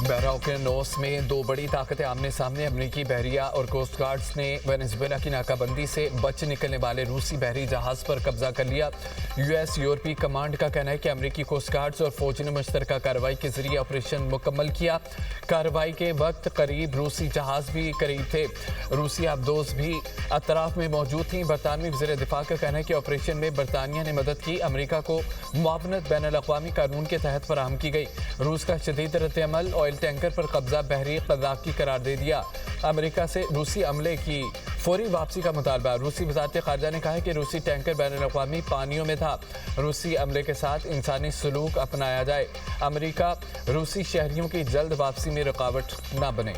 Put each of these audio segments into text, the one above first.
बहरा ओकेनोस में दो बड़ी ताकतें आमने सामने। अमरीकी बहरिया और कोस्ट गार्ड्स ने वेनेजुएला की नाकाबंदी से बच निकलने वाले रूसी बहरी जहाज पर कब्जा कर लिया। यूएस यूरोपीय कमांड का कहना है कि अमरीकी कोस्ट गार्ड्स और फौज ने मुश्तरका कार्रवाई के जरिए ऑपरेशन मुकम्मल किया। कार्रवाई के वक्त करीब रूसी जहाज भी करीब थे। रूसी आबदोज भी अतराफ में मौजूद थी। बरतानवी वज़ीर दिफा का कहना है कि ऑपरेशन में बरतानिया ने मदद की। अमरीका को मुआवनत बैनुल अक़वामी कानून के तहत फराहम की गई। रूस का शदीद रद्द-ए-अमल ऑयल टैंकर पर कब्जा बहरी क़ज़ाक़ी करार दे दिया। अमरीका से रूसी अमले की फौरी वापसी का मुतालबा। रूसी वज़ारत ख़ारजा ने कहा है कि रूसी टैंकर बैनुल अक़वामी पानियों में था। रूसी अमले के साथ इंसानी सलूक अपनाया जाए। अमरीका रूसी शहरियों की जल्द वापसी में रुकावट न बने।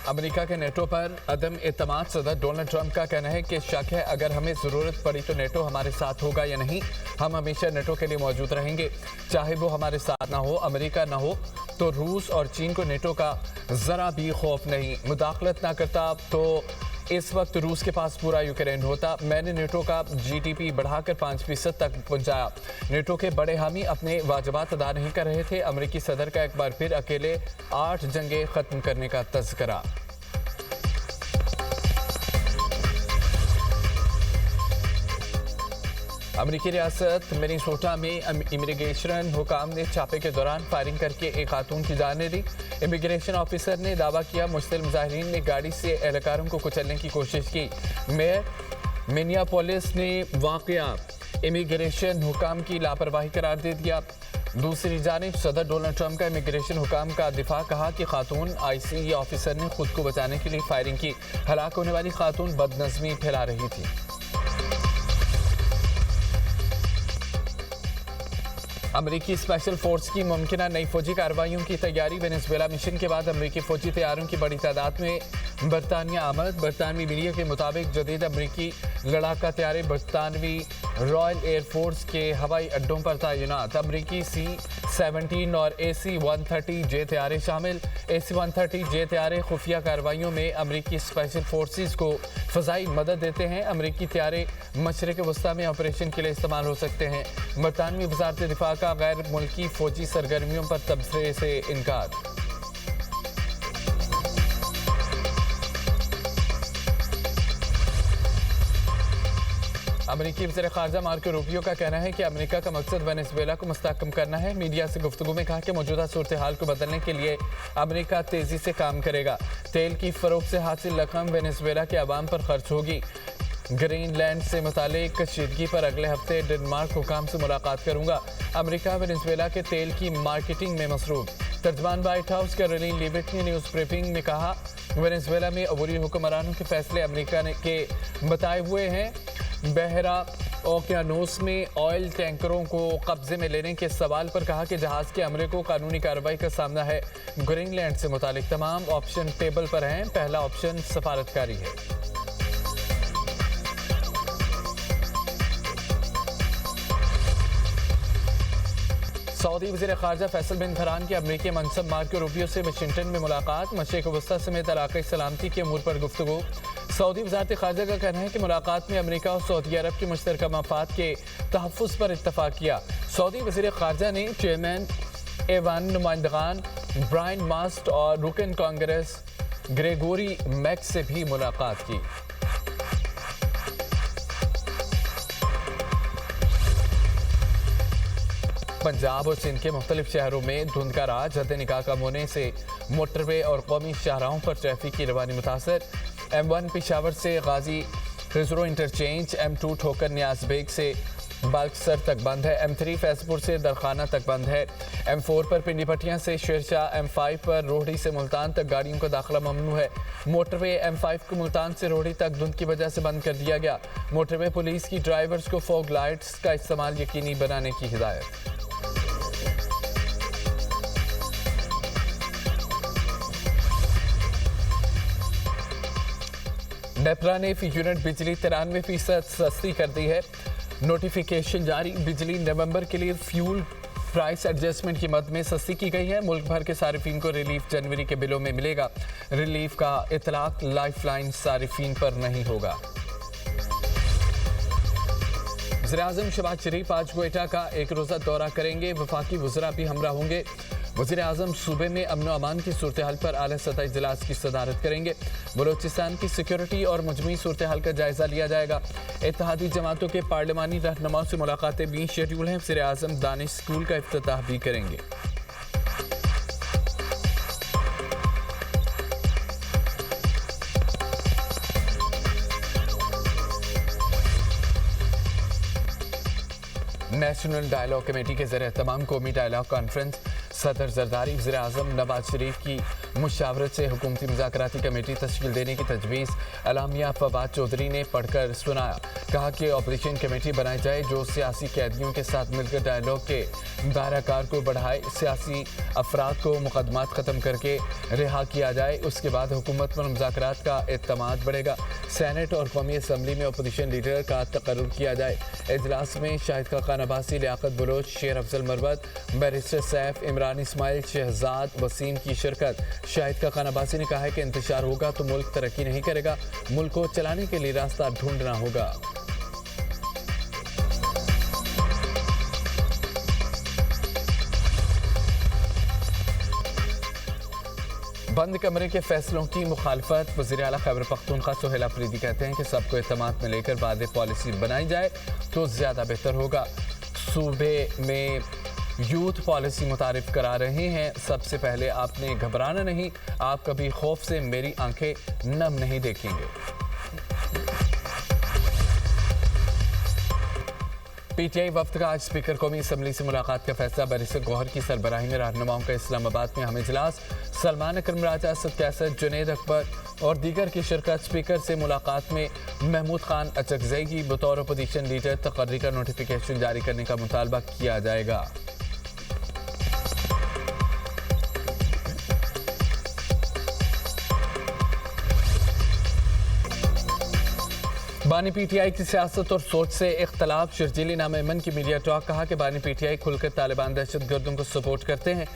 अमेरिका के नेटो पर अदम एतमाद। सदर डोनाल्ड ट्रंप का कहना है कि शक है, अगर हमें ज़रूरत पड़ी तो नेटो हमारे साथ होगा या नहीं। हम हमेशा नेटो के लिए मौजूद रहेंगे, चाहे वो हमारे साथ ना हो। अमेरिका ना हो तो रूस और चीन को नेटो का ज़रा भी खौफ नहीं। मुदाखलत ना करता तो इस वक्त रूस के पास पूरा यूक्रेन होता। मैंने नेटो का जीडीपी बढ़ाकर 5% तक पहुंचाया। नेटो के बड़े हामी अपने वाजिबात अदा नहीं कर रहे थे। अमेरिकी सदर का एक बार फिर अकेले 8 जंगें ख़त्म करने का तज़किरा। अमेरिकी रियासत मिनेसोटा में इमिग्रेशन हुकाम ने छापे के दौरान फायरिंग करके एक खातून की जान ले ली। इमिग्रेशन ऑफिसर ने दावा किया मुश्तिल मुजाहिरीन ने गाड़ी से एहलकारों को कुचलने की कोशिश की। मेयर मिनियापोलिस ने वाक़या इमिग्रेशन हुकाम की लापरवाही करार दे दिया। दूसरी जानिब सदर डोनाल्ड ट्रंप का इमिग्रेशन हुकाम का दिफा। कहा कि खातून आईसी ऑफिसर ने खुद को बचाने के लिए फायरिंग की। हलाक होने वाली खातून बदनज़मी फैला रही थी। अमरीकी स्पेशल फोर्स की मुमकिन नई फौजी कार्रवाइयों की तैयारी। वेनेजुएला मिशन के बाद अमरीकी फौजी तैयारों की बड़ी तादाद में बरतानिया आमद। बरतानवी मीडिया के मुताबिक जदीद अमरीकी लड़ाका तैयारे बरतानवी रॉयल एयरफोर्स के हवाई अड्डों पर तैनात। अमरीकी C-17 और AC-130 जे तैयारे शामिल। AC-130 जे तैयारे खुफिया कार्रवाइयों में अमरीकी स्पेशल फोर्सेस को फ़ज़ाई मदद देते हैं। अमरीकी तैयारे मशरिक़ वस्ता में ऑपरेशन के लिए इस्तेमाल हो सकते हैं। बरतानवी वज़ारत दिफा का गैर मुल्की फ़ौजी सरगर्मियों पर तबसरे से इनकार। अमरीकी वज़ीर ख़ारजा मार्को रूबियो का कहना है कि अमेरिका का मकसद वेनेजुएला को मुस्तहकम करना है। मीडिया से गुफ्तगू में कहा कि मौजूदा सूरत हाल को बदलने के लिए अमेरिका तेज़ी से काम करेगा। तेल की फ़रोख्त से हासिल रकम वेनेजुएला के अवाम पर खर्च होगी। ग्रीनलैंड से मुतालिक कशीदगी पर अगले हफ्ते डेनमार्क हुकाम से मुलाकात करूंगा। अमेरिका वेनेजुएला के तेल की मार्केटिंग में मसरूफ। तर्जमान व्हाइट हाउस कैरोलिन लीविट ने न्यूज़ ब्रीफिंग में कहा वेनेजुएला में अबूरी हुक्मरानों के फैसले अमेरिका के बताए हुए हैं। बहरा ओकेनोस में ऑयल टैंकरों को कब्जे में लेने के सवाल पर कहा कि जहाज़ के अमले को कानूनी कार्रवाई का सामना है। ग्रीनलैंड से मुतालिक तमाम ऑप्शन टेबल पर हैं। पहला ऑप्शन सफारतकारी है। सऊदी वज़ीर ख़ारजा फैसल बिन फरहान की अमरीकी मनसब मार्को रूबियो से वाशिंगटन में मुलाकात। मशरिक़ वस्ता समेत इलाक़ाई सलामती के अमूर पर गुफ्तगू। सऊदी वज़ारत ख़ारजा का कहना है कि मुलाकात में अमरीका और सऊदी अरब के मुश्तरका मफ़ाद के तहफ़्फ़ुज़ पर इत्तफ़ाक़ किया। सऊदी वज़ीर ख़ारजा ने चेयरमैन A1 नुमाइंदगान ब्रायन मास्ट और रुकन कांग्रेस ग्रेगोरी मैक्स से भी मुलाकात की। पंजाब और सिंध के मुख्तलिफ शहरों में धुंध का राज। हद निकाह कम होने से मोटरवे और कौमी शाहराहों पर ट्रैफिक की रवानी मुतासर। M1 पिशावर से गाजी खिजरो इंटरचेंज, M2 ठोकर न्याज बेग से बाल्कसर तक बंद है। M3 फैजपुर से दरखाना तक बंद है। M4 पर पिंडी पट्टियाँ से शेरशाह, M5 पर रोहड़ी से मुल्तान तक गाड़ियों का दाखिला ममनू है। मोटरवे M5 को मुल्तान से रोहड़ी तक धुंध की वजह से बंद कर दिया गया। मोटरवे पुलिस की ड्राइवर्स को फॉग लाइट्स का इस्तेमाल यकीनी बनाने की हिदायत। नेपरा ने फी यूनिट बिजली 93% सस्ती कर दी है। नोटिफिकेशन जारी। बिजली नवंबर के लिए फ्यूल प्राइस एडजस्टमेंट की मद में सस्ती की गई है। मुल्क भर के सारिफीन को रिलीफ जनवरी के बिलों में मिलेगा। रिलीफ का इतलाक लाइफलाइन सारिफीन पर नहीं होगा। वज़ीर-ए-आज़म शहबाज शरीफ आज क्वेटा का एक रोज़ा दौरा करेंगे। वफाकी वज़रा भी हमरा होंगे। वज़ीर-ए-आज़म सूबे में अमन व अमान की सूरत हाल पर आला सतह इजलास की सदारत करेंगे। बलोचिस्तान की सिक्योरिटी और मजमूई सूरत हाल का जायजा लिया जाएगा। इत्तेहादी जमातों के पार्लिमानी रहनुमाओं से मुलाकातें भी शेड्यूल हैं। वज़ीर-ए-आज़म दानिश स्कूल का इफ्तिताह भी करेंगे। नेशनल डायलॉग कमेटी के ज़रिए तमाम कौमी डायलॉग कॉन्फ्रेंस सदर जरदारी वज़ीर-ए-आज़म नवाज शरीफ की मुशावरत से हुकूमती मुज़ाकराती कमेटी तश्कील देने की तजवीज़ अलामिया फवाद चौधरी ने पढ़कर सुनाया। कहा कि ऑपरेशन कमेटी बनाई जाए जो सियासी कैदियों के साथ मिलकर डायलॉग के दायराकार को बढ़ाए, सियासी अफराद को मुकदमात ख़त्म करके रिहा किया जाए। उसके बाद हुकूमत पर मुज़ाकरात का एतमाद बढ़ेगा। सेनेट और कौमी असम्बली में अपोजिशन लीडर का तकर्रुर किया जाए। इजलास में शाहिद खाकान अब्बासी, लियाकत बलोच, शेर अफजल मरवत, बैरिस्टर सैफ, इमरान इस्माइल, शहजाद वसीम की शिरकत। शाहिद खाकान अब्बासी ने कहा है कि इंतशार होगा तो मुल्क तरक्की नहीं करेगा, मुल्क को चलाने के लिए रास्ता ढूंढना होगा। बंद कमरे के फैसलों की मुखालफत वज़ीर आला खैबर पख्तूनख्वा सुहेल अफरीदी कहते हैं कि सबको एतमाद में लेकर बाद पॉलिसी बनाई जाए तो ज़्यादा बेहतर होगा। सूबे में यूथ पॉलिसी मुतारिफ करा रहे हैं। सबसे पहले आपने घबराना नहीं, आप कभी खौफ से मेरी आंखें नम नहीं देखेंगे। पीटीआई वफ्द का आज स्पीकर कौमी असम्बली से मुलाकात का फैसला। बैरिस्टर गौहर की सरबराही में रहनुमाओं का इस्लामाबाद में अहम इजलास। सलमान अकरम राजा, असद कैसर, जुनैद अकबर और दीगर की शिरकत। स्पीकर से मुलाकात में महमूद खान अचकजई की बतौर अपोजिशन लीडर तकर्री का नोटिफिकेशन जारी करने का मुतालबा किया जाएगा। बानी पीटीआई की सियासत और सोच से इख्तलाफ। शर्जीली नाम एमन की मीडिया टॉक। कहा कि बानी पीटीआई खुलकर तालिबान दहशतगर्दों को सपोर्ट करते हैं।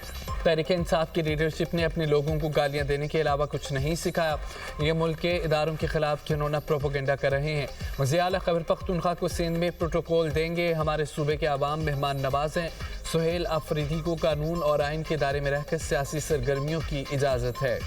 तहरीक इंसाफ की लीडरशिप ने अपने लोगों को गालियां देने के अलावा कुछ नहीं सिखाया। ये मुल्क के इदारों के खिलाफ घिनौना प्रोपोगेंडा कर रहे हैं। वज़ीर आला खैबर पख्तूनख्वा को सिंध में प्रोटोकॉल देंगे। हमारे सूबे के अवाम मेहमान नवाज हैं। सुहेल अफरीदी को कानून और आइन के दायरे में रहकर सियासी सरगर्मियों की इजाज़त है।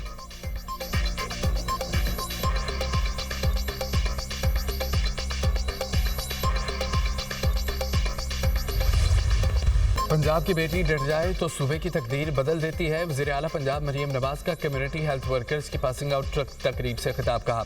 पंजाब की बेटी डट जाए तो सूबे की तकदीर बदल देती है। वज़ीर आला पंजाब मरियम नवाज का कम्युनिटी हेल्थ वर्कर्स की पासिंग आउट तकरीब से खिताब। कहा,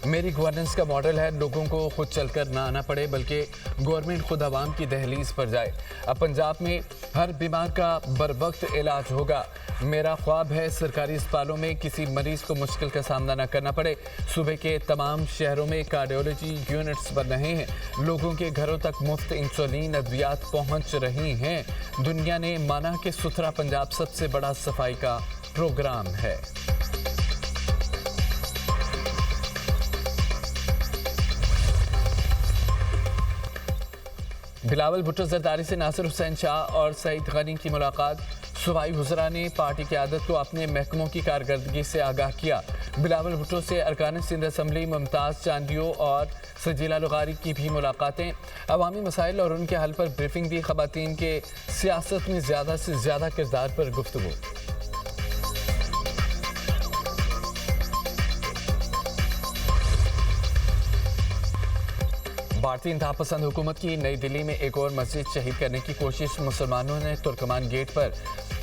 मेरी गवर्नेंस का मॉडल है लोगों को खुद चलकर ना आना पड़े बल्कि गवर्नमेंट खुद आवाम की दहलीज पर जाए। अब पंजाब में हर बीमार का बर वक्त इलाज होगा। मेरा ख्वाब है सरकारी अस्पतालों में किसी मरीज को मुश्किल का सामना न करना पड़े। सूबे के तमाम शहरों में कार्डियोलॉजी यूनिट्स बन रहे हैं। लोगों के घरों तक मुफ्त इंसुलिन अद्वियात पहुंच रही हैं। दुनिया ने माना कि सुथरा पंजाब सबसे बड़ा सफाई का प्रोग्राम है। बिलावल भुट्टो जरदारी से नासिर हुसैन शाह और सईद गनी की मुलाकात। सूबाई वज़रा ने पार्टी क़यादत को अपने महकमों की कारकर्दगी से आगाह किया। बिलावल भुट्टो से अरकान सिंध असम्बली मुमताज़ चांदियो और सजीला लुगारी की भी मुलाकातें। अवामी मसाइल और उनके हल पर ब्रीफिंग दी। ख़वातीन के सियासत में ज़्यादा से ज़्यादा किरदार पर गुफ्तगू। भारतीय इंतहा पसंद हुकूमत की नई दिल्ली में एक और मस्जिद शहीद करने की कोशिश। मुसलमानों ने तुर्कमान गेट पर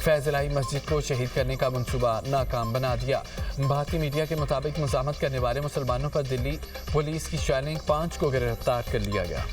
फैज़लाई मस्जिद को शहीद करने का मंसूबा नाकाम बना दिया। भारतीय मीडिया के मुताबिक मुज़ाहमत करने वाले मुसलमानों पर दिल्ली पुलिस की शेलिंग 5 को गिरफ्तार कर लिया गया।